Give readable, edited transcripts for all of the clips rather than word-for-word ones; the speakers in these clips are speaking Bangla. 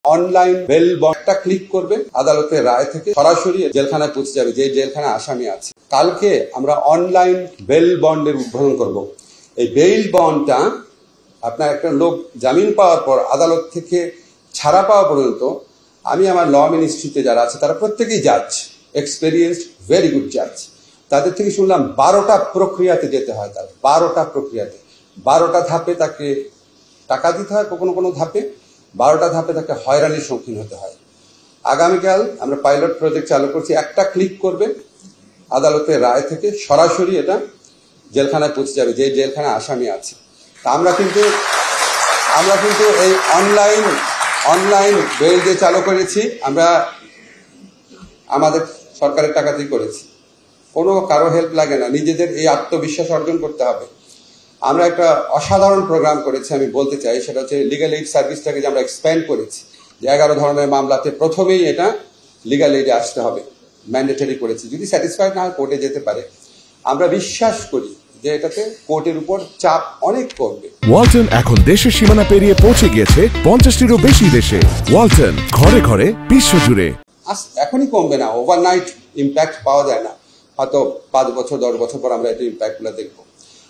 অনলাইন বেল বটনটা ক্লিক করবে, আদালতের রায় থেকে সরাসরি জেলখানায় পৌঁছে যাবে যে জেলখানায় আসামি আছে। কালকে আমরা অনলাইন বেল বন্ডের উদ্বোধন করব। এই বেল বন্ডটা আপনার একটা লোক জামিন পাওয়ার পর আদালত থেকে ছাড়া পাওয়া পর্যন্ত আমি আমার ল মিনিস্ট্রিতে যারা আছে তারা প্রত্যেকেই জাজ, এক্সপেরিয়েন্সড, ভেরি গুড জাজ। তাদের থেকে শুনলাম 12টা প্রক্রিয়াতে যেতে হয়। তার 12টা প্রক্রিয়াতে 12টা ধাপে তাকে টাকা দিতে হয়, কোনো কোনো ধাপে 12টা ধাপে তাকে হয়রানির সম্মুখীন হতে হয়। আগামীকাল আমরা পাইলট প্রজেক্ট চালু করছি। একটা ক্লিক করবে, আদালতের রায় থেকে সরাসরি এটা জেলখানায় পৌঁছে যাবে যে জেলখানায় আসামি আছে। তা আমরা কিন্তু এই অনলাইন বেল যে চালু করেছি আমরা আমাদের সরকারের টাকাতেই করেছি, কোনো কারো হেল্প লাগে না, নিজেদের এই আত্মবিশ্বাস অর্জন করতে হবে। আমরা একটা অসাধারণ প্রোগ্রাম করেছি, আমি বলতে চাই, সেটা হচ্ছে লিগ্যাল এইড সার্ভিসটাকে যে আমরা এক্সপ্যান্ড করেছি, যে 11 ধরনের মামলাতে প্রথমেই এটা লিগ্যাল এইডে আসতে হবে, ম্যান্ডেটরি করেছি। যদি স্যাটিসফাইড না হয় কোর্টে যেতে পারে। আমরা বিশ্বাস করি যে এটাতে কোর্টের উপর চাপ অনেক কমবে। ওয়ালটন এখন দেশের সীমানা পেরিয়ে পৌঁছে গিয়েছে 50টিরও বেশি দেশে। ওয়ালটন, ঘরে ঘরে, বিশ্বজুড়ে। এখনই কমবে না, ওভারনাইট ইম্প্যাক্ট পাওয়া যায় না, হয়তো 5 বছর 10 বছর পর আমরা এটা ইম্প্যাক্টগুলো দেখবো।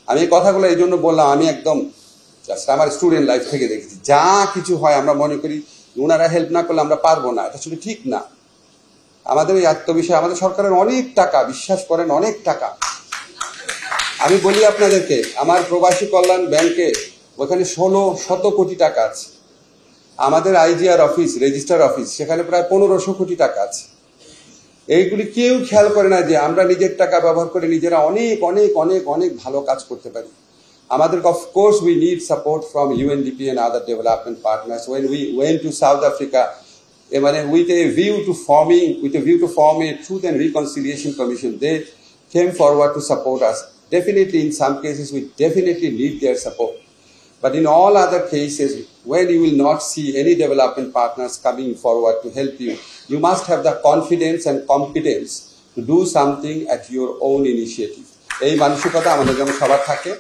আমি এই কথাগুলো এই জন্য বললাম, আমি একদম জাস্ট আমার স্টুডেন্ট লাইফ থেকে দেখেছি। যা কিছু হয় আমরা মনে করি ওনারা হেল্প না করলে আমরা পারবো না, এটা আসলে ঠিক না। আমাদের এই আত্মবিশ্বাস, আমাদের সরকারের অনেক টাকা, বিশ্বাস করেন অনেক টাকা। আমি বলি আপনাদেরকে, আমার প্রবাসী কল্যাণ ব্যাংকে ওখানে 1600 কোটি টাকা আছে। আমাদের আইজিআর অফিস, রেজিস্ট্রার অফিস, সেখানে প্রায় 1500 কোটি টাকা আছে। এইগুলি কেউ খেয়াল করে না যে আমরা নিজের টাকা ব্যবহার করে নিজেরা অনেক অনেক অনেক অনেক ভালো কাজ করতে পারি। আমাদের of course we need support from UNDP and other development partners. When we went to South Africa, with a view to form a Truth and Reconciliation Commission, they came forward to support us. Definitely, in some cases, we definitely need their support. But in all other cases, when you will not see any development partners coming forward to help you, you must have the confidence and competence to do something at your own initiative. এই মানসিকতা আমাদের যেন সবার থাকে।